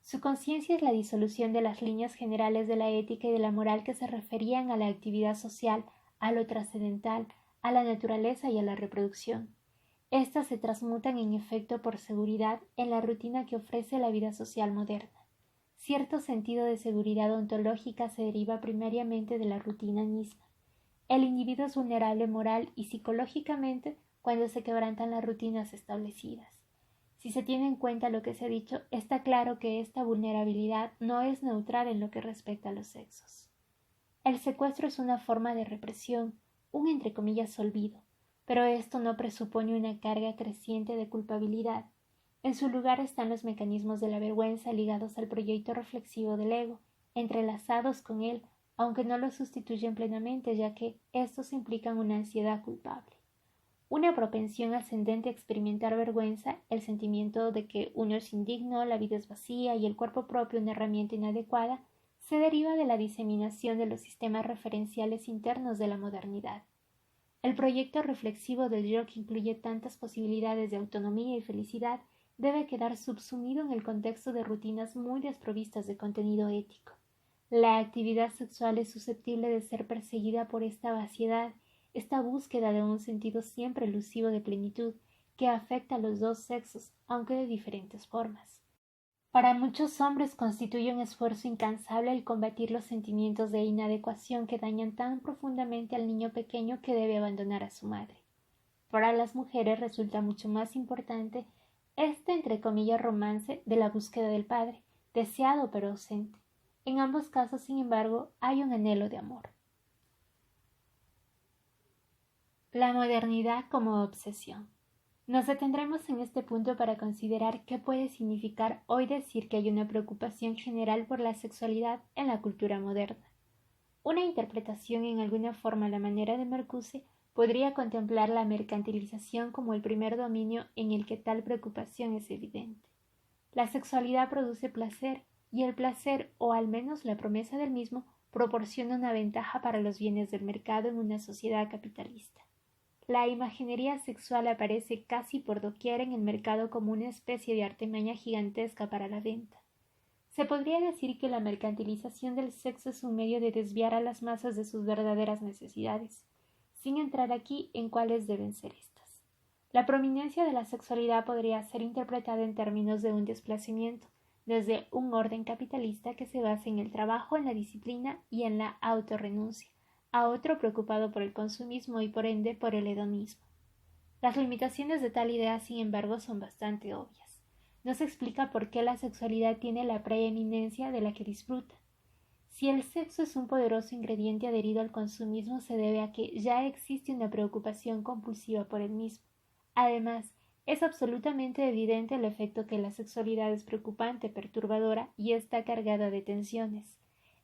S1: Su conciencia es la disolución de las líneas generales de la ética y de la moral que se referían a la actividad social, a lo trascendental, a la naturaleza y a la reproducción. Estas se transmutan en efecto por seguridad en la rutina que ofrece la vida social moderna. Cierto sentido de seguridad ontológica se deriva primariamente de la rutina misma. El individuo es vulnerable moral y psicológicamente cuando se quebrantan las rutinas establecidas. Si se tiene en cuenta lo que se ha dicho, está claro que esta vulnerabilidad no es neutral en lo que respecta a los sexos. El secuestro es una forma de represión, un entre comillas olvido, pero esto no presupone una carga creciente de culpabilidad. En su lugar están los mecanismos de la vergüenza ligados al proyecto reflexivo del ego, entrelazados con él, aunque no lo sustituyen plenamente, ya que estos implican una ansiedad culpable. Una propensión ascendente a experimentar vergüenza, el sentimiento de que uno es indigno, la vida es vacía y el cuerpo propio una herramienta inadecuada, se deriva de la diseminación de los sistemas referenciales internos de la modernidad. El proyecto reflexivo del yo, que incluye tantas posibilidades de autonomía y felicidad, debe quedar subsumido en el contexto de rutinas muy desprovistas de contenido ético. La actividad sexual es susceptible de ser perseguida por esta vaciedad, esta búsqueda de un sentido siempre elusivo de plenitud que afecta a los dos sexos, aunque de diferentes formas. Para muchos hombres constituye un esfuerzo incansable el combatir los sentimientos de inadecuación que dañan tan profundamente al niño pequeño que debe abandonar a su madre. Para las mujeres resulta mucho más importante este entre comillas romance de la búsqueda del padre, deseado pero ausente. En ambos casos, sin embargo, hay un anhelo de amor. La modernidad como obsesión. Nos detendremos en este punto para considerar qué puede significar hoy decir que hay una preocupación general por la sexualidad en la cultura moderna. Una interpretación en alguna forma a la manera de Marcuse podría contemplar la mercantilización como el primer dominio en el que tal preocupación es evidente. La sexualidad produce placer, y el placer, o al menos la promesa del mismo, proporciona una ventaja para los bienes del mercado en una sociedad capitalista. La imaginería sexual aparece casi por doquier en el mercado como una especie de artimaña gigantesca para la venta. Se podría decir que la mercantilización del sexo es un medio de desviar a las masas de sus verdaderas necesidades, sin entrar aquí en cuáles deben ser estas. La prominencia de la sexualidad podría ser interpretada en términos de un desplazamiento, desde un orden capitalista que se basa en el trabajo, en la disciplina y en la autorrenuncia, a otro preocupado por el consumismo y por ende por el hedonismo. Las limitaciones de tal idea, sin embargo, son bastante obvias. No se explica por qué la sexualidad tiene la preeminencia de la que disfruta. Si el sexo es un poderoso ingrediente adherido al consumismo, se debe a que ya existe una preocupación compulsiva por el mismo. Además, es absolutamente evidente el efecto que la sexualidad es preocupante, perturbadora y está cargada de tensiones.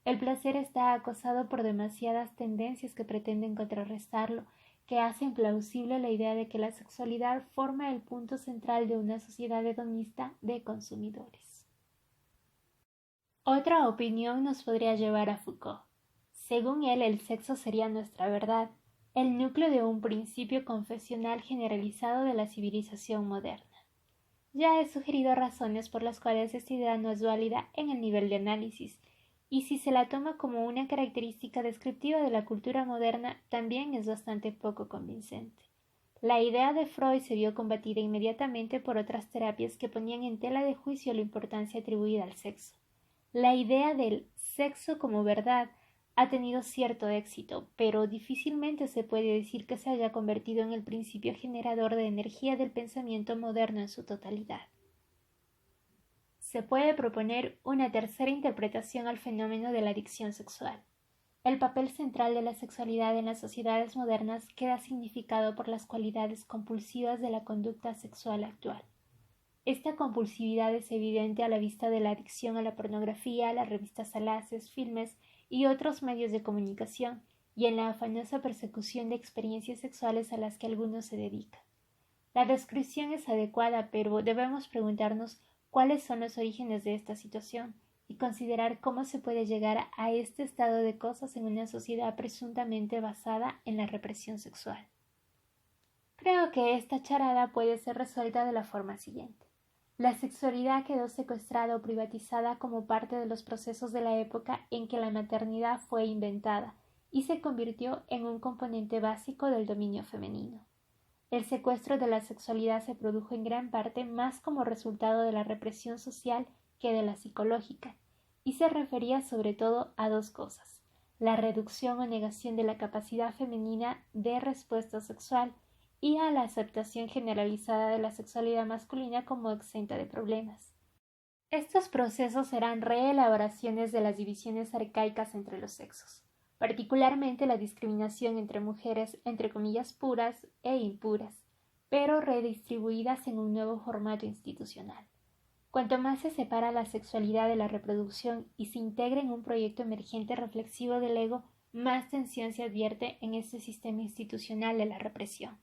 S1: El placer está acosado por demasiadas tendencias que pretenden contrarrestarlo, que hacen plausible la idea de que la sexualidad forma el punto central de una sociedad hedonista de consumidores. Otra opinión nos podría llevar a Foucault. Según él, el sexo sería nuestra verdad, el núcleo de un principio confesional generalizado de la civilización moderna. Ya he sugerido razones por las cuales esta idea no es válida en el nivel de análisis, y si se la toma como una característica descriptiva de la cultura moderna, también es bastante poco convincente. La idea de Freud se vio combatida inmediatamente por otras terapias que ponían en tela de juicio la importancia atribuida al sexo. La idea del sexo como verdad ha tenido cierto éxito, pero difícilmente se puede decir que se haya convertido en el principio generador de energía del pensamiento moderno en su totalidad. Se puede proponer una tercera interpretación al fenómeno de la adicción sexual. El papel central de la sexualidad en las sociedades modernas queda significado por las cualidades compulsivas de la conducta sexual actual. Esta compulsividad es evidente a la vista de la adicción a la pornografía, a las revistas salaces, filmes y otros medios de comunicación, y en la afanosa persecución de experiencias sexuales a las que algunos se dedican. La descripción es adecuada, pero debemos preguntarnos cuáles son los orígenes de esta situación y considerar cómo se puede llegar a este estado de cosas en una sociedad presuntamente basada en la represión sexual. Creo que esta charada puede ser resuelta de la forma siguiente. La sexualidad quedó secuestrada o privatizada como parte de los procesos de la época en que la maternidad fue inventada y se convirtió en un componente básico del dominio femenino. El secuestro de la sexualidad se produjo en gran parte más como resultado de la represión social que de la psicológica, y se refería sobre todo a dos cosas: la reducción o negación de la capacidad femenina de respuesta sexual y a la aceptación generalizada de la sexualidad masculina como exenta de problemas. Estos procesos eran reelaboraciones de las divisiones arcaicas entre los sexos, particularmente la discriminación entre mujeres entre comillas puras e impuras, pero redistribuidas en un nuevo formato institucional. Cuanto más se separa la sexualidad de la reproducción y se integra en un proyecto emergente reflexivo del ego, más tensión se advierte en este sistema institucional de la represión.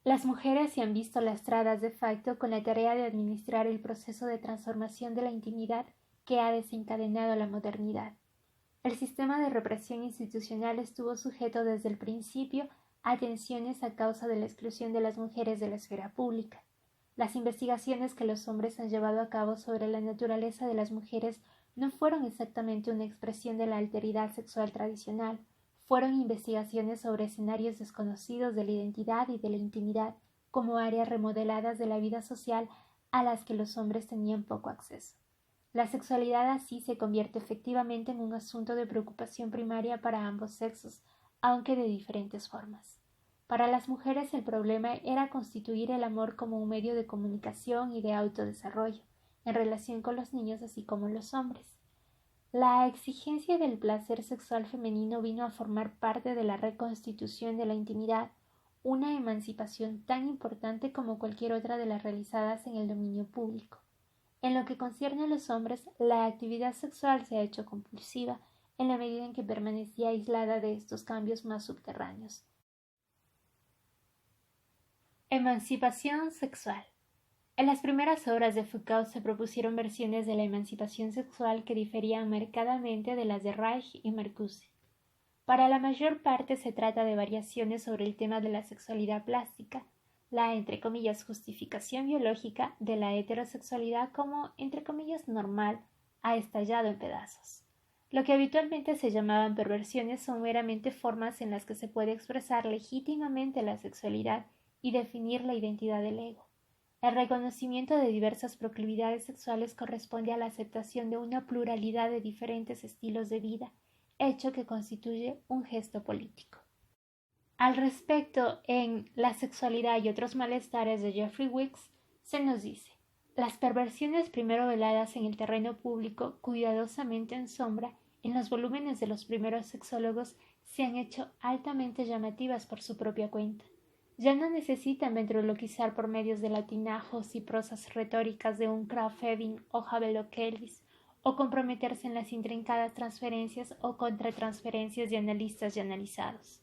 S1: Las mujeres se han visto lastradas de facto con la tarea de administrar el proceso de transformación de la intimidad que ha desencadenado la modernidad. El sistema de represión institucional estuvo sujeto desde el principio a tensiones a causa de la exclusión de las mujeres de la esfera pública. Las investigaciones que los hombres han llevado a cabo sobre la naturaleza de las mujeres no fueron exactamente una expresión de la alteridad sexual tradicional. Fueron investigaciones sobre escenarios desconocidos de la identidad y de la intimidad, como áreas remodeladas de la vida social a las que los hombres tenían poco acceso. La sexualidad así se convierte efectivamente en un asunto de preocupación primaria para ambos sexos, aunque de diferentes formas. Para las mujeres el problema era constituir el amor como un medio de comunicación y de autodesarrollo, en relación con los niños así como los hombres. La exigencia del placer sexual femenino vino a formar parte de la reconstitución de la intimidad, una emancipación tan importante como cualquier otra de las realizadas en el dominio público. En lo que concierne a los hombres, la actividad sexual se ha hecho compulsiva, en la medida en que permanecía aislada de estos cambios más subterráneos. Emancipación sexual. En las primeras obras de Foucault se propusieron versiones de la emancipación sexual que diferían marcadamente de las de Reich y Marcuse. Para la mayor parte se trata de variaciones sobre el tema de la sexualidad plástica, la entre comillas justificación biológica de la heterosexualidad como entre comillas normal ha estallado en pedazos. Lo que habitualmente se llamaban perversiones son meramente formas en las que se puede expresar legítimamente la sexualidad y definir la identidad del ego. El reconocimiento de diversas proclividades sexuales corresponde a la aceptación de una pluralidad de diferentes estilos de vida, hecho que constituye un gesto político. Al respecto, en La sexualidad y otros malestares de Jeffrey Wicks, se nos dice: las perversiones primero veladas en el terreno público, cuidadosamente en sombra, en los volúmenes de los primeros sexólogos, se han hecho altamente llamativas por su propia cuenta. Ya no necesitan ventriloquizar por medios de latinajos y prosas retóricas de un Krafft Ebing o Havelock Ellis, o comprometerse en las intrincadas transferencias o contratransferencias de analistas y analizados.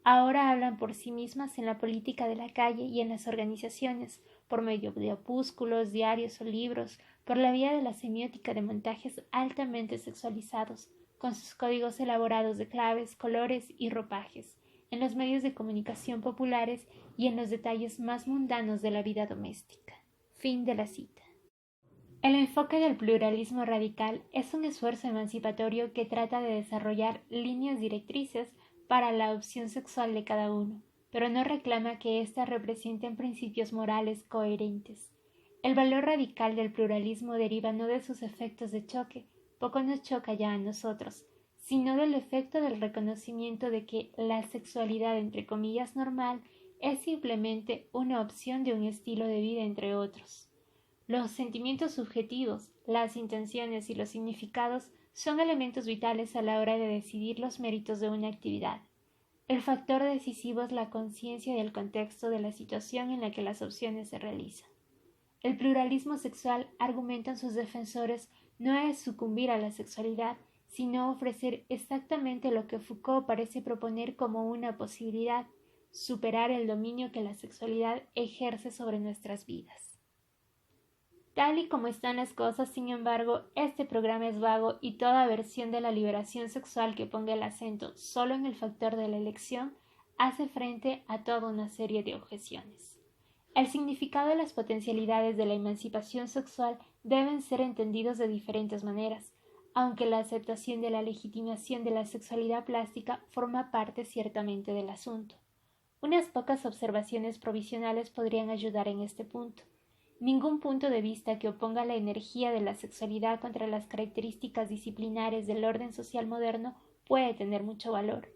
S1: Ahora hablan por sí mismas en la política de la calle y en las organizaciones, por medio de opúsculos, diarios o libros, por la vía de la semiótica de montajes altamente sexualizados, con sus códigos elaborados de claves, colores y ropajes, en los medios de comunicación populares y en los detalles más mundanos de la vida doméstica. Fin de la cita. El enfoque del pluralismo radical es un esfuerzo emancipatorio que trata de desarrollar líneas directrices para la opción sexual de cada uno, pero no reclama que éstas representen principios morales coherentes. El valor radical del pluralismo deriva no de sus efectos de choque, poco nos choca ya a nosotros, sino del efecto del reconocimiento de que la sexualidad entre comillas normal es simplemente una opción de un estilo de vida entre otros. Los sentimientos subjetivos, las intenciones y los significados son elementos vitales a la hora de decidir los méritos de una actividad. El factor decisivo es la conciencia del contexto de la situación en la que las opciones se realizan. El pluralismo sexual, argumentan sus defensores, no es sucumbir a la sexualidad, sino ofrecer exactamente lo que Foucault parece proponer como una posibilidad: superar el dominio que la sexualidad ejerce sobre nuestras vidas. Tal y como están las cosas, sin embargo, este programa es vago y toda versión de la liberación sexual que ponga el acento solo en el factor de la elección hace frente a toda una serie de objeciones. El significado y las potencialidades de la emancipación sexual deben ser entendidos de diferentes maneras, aunque la aceptación de la legitimación de la sexualidad plástica forma parte ciertamente del asunto. Unas pocas observaciones provisionales podrían ayudar en este punto. Ningún punto de vista que oponga la energía de la sexualidad contra las características disciplinares del orden social moderno puede tener mucho valor.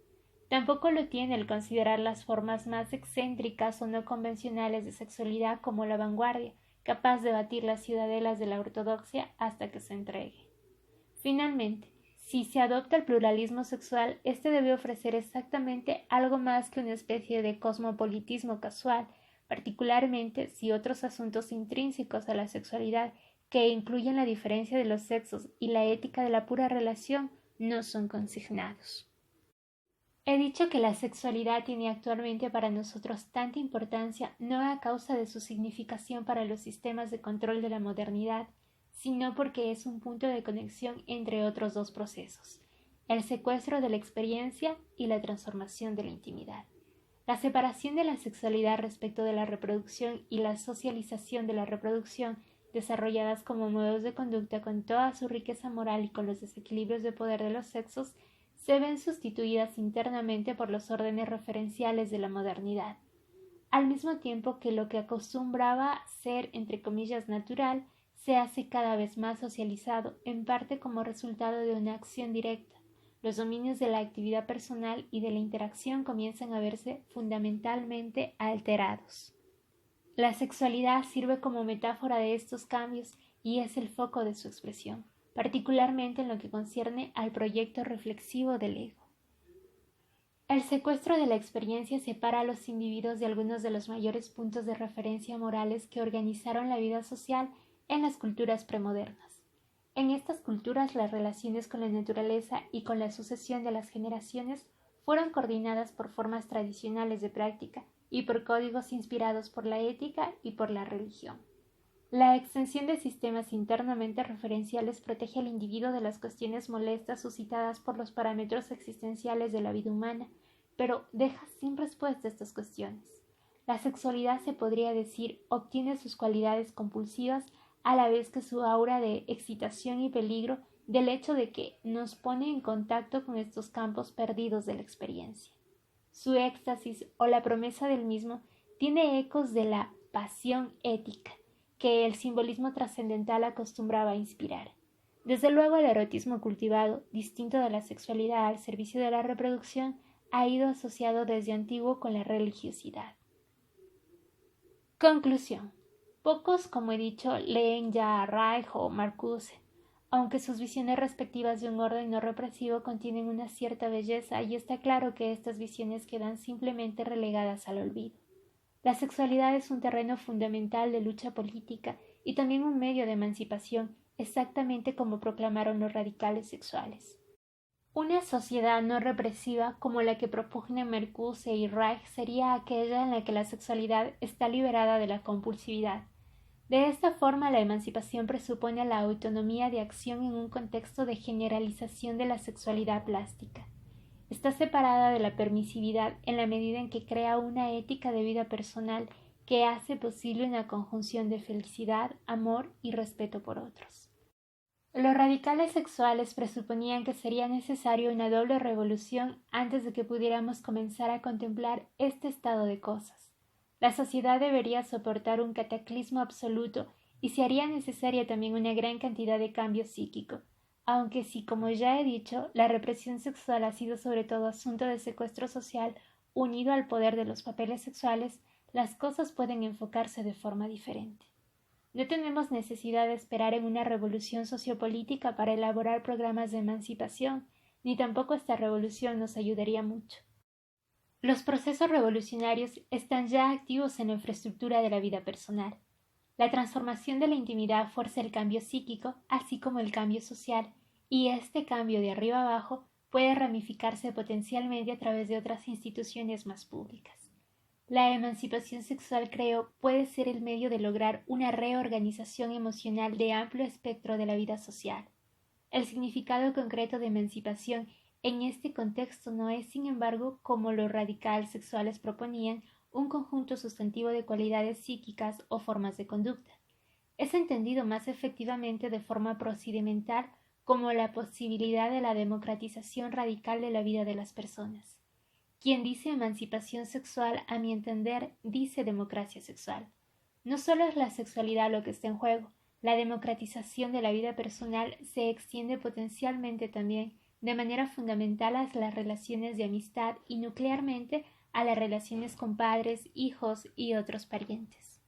S1: Tampoco lo tiene el considerar las formas más excéntricas o no convencionales de sexualidad como la vanguardia, capaz de batir las ciudadelas de la ortodoxia hasta que se entregue. Finalmente, si se adopta el pluralismo sexual, este debe ofrecer exactamente algo más que una especie de cosmopolitismo casual, particularmente si otros asuntos intrínsecos a la sexualidad, que incluyen la diferencia de los sexos y la ética de la pura relación, no son consignados. He dicho que la sexualidad tiene actualmente para nosotros tanta importancia no a causa de su significación para los sistemas de control de la modernidad, sino porque es un punto de conexión entre otros dos procesos: el secuestro de la experiencia y la transformación de la intimidad. La separación de la sexualidad respecto de la reproducción y la socialización de la reproducción, desarrolladas como modos de conducta con toda su riqueza moral y con los desequilibrios de poder de los sexos, se ven sustituidas internamente por los órdenes referenciales de la modernidad, al mismo tiempo que lo que acostumbraba ser, entre comillas, natural, se hace cada vez más socializado, en parte como resultado de una acción directa. Los dominios de la actividad personal y de la interacción comienzan a verse fundamentalmente alterados. La sexualidad sirve como metáfora de estos cambios y es el foco de su expresión, particularmente en lo que concierne al proyecto reflexivo del ego. El secuestro de la experiencia separa a los individuos de algunos de los mayores puntos de referencia morales que organizaron la vida social en las culturas premodernas. En estas culturas las relaciones con la naturaleza y con la sucesión de las generaciones fueron coordinadas por formas tradicionales de práctica y por códigos inspirados por la ética y por la religión. La extensión de sistemas internamente referenciales protege al individuo de las cuestiones molestas suscitadas por los parámetros existenciales de la vida humana, pero deja sin respuesta estas cuestiones. La sexualidad, se podría decir, obtiene sus cualidades compulsivas a la vez que su aura de excitación y peligro del hecho de que nos pone en contacto con estos campos perdidos de la experiencia. Su éxtasis o la promesa del mismo tiene ecos de la pasión ética que el simbolismo trascendental acostumbraba a inspirar. Desde luego el erotismo cultivado, distinto de la sexualidad al servicio de la reproducción, ha ido asociado desde antiguo con la religiosidad. Conclusión. Pocos, como he dicho, leen ya a Reich o Marcuse, aunque sus visiones respectivas de un orden no represivo contienen una cierta belleza, y está claro que estas visiones quedan simplemente relegadas al olvido. La sexualidad es un terreno fundamental de lucha política y también un medio de emancipación, exactamente como proclamaron los radicales sexuales. Una sociedad no represiva como la que propugnan Marcuse y Reich sería aquella en la que la sexualidad está liberada de la compulsividad. De esta forma, la emancipación presupone la autonomía de acción en un contexto de generalización de la sexualidad plástica. Está separada de la permisividad en la medida en que crea una ética de vida personal que hace posible una conjunción de felicidad, amor y respeto por otros. Los radicales sexuales presuponían que sería necesaria una doble revolución antes de que pudiéramos comenzar a contemplar este estado de cosas. La sociedad debería soportar un cataclismo absoluto y se haría necesaria también una gran cantidad de cambio psíquico, aunque si, como ya he dicho, la represión sexual ha sido sobre todo asunto de secuestro social unido al poder de los papeles sexuales, las cosas pueden enfocarse de forma diferente. No tenemos necesidad de esperar en una revolución sociopolítica para elaborar programas de emancipación, ni tampoco esta revolución nos ayudaría mucho. Los procesos revolucionarios están ya activos en la infraestructura de la vida personal. La transformación de la intimidad fuerza el cambio psíquico, así como el cambio social, y este cambio de arriba abajo puede ramificarse potencialmente a través de otras instituciones más públicas. La emancipación sexual, creo, puede ser el medio de lograr una reorganización emocional de amplio espectro de la vida social. El significado concreto de emancipación en este contexto no es, sin embargo, como los radicales sexuales proponían, un conjunto sustantivo de cualidades psíquicas o formas de conducta. Es entendido más efectivamente de forma procedimental como la posibilidad de la democratización radical de la vida de las personas. Quien dice emancipación sexual, a mi entender, dice democracia sexual. No solo es la sexualidad lo que está en juego, la democratización de la vida personal se extiende potencialmente también de manera fundamental a las relaciones de amistad y nuclearmente a las relaciones con padres, hijos y otros parientes.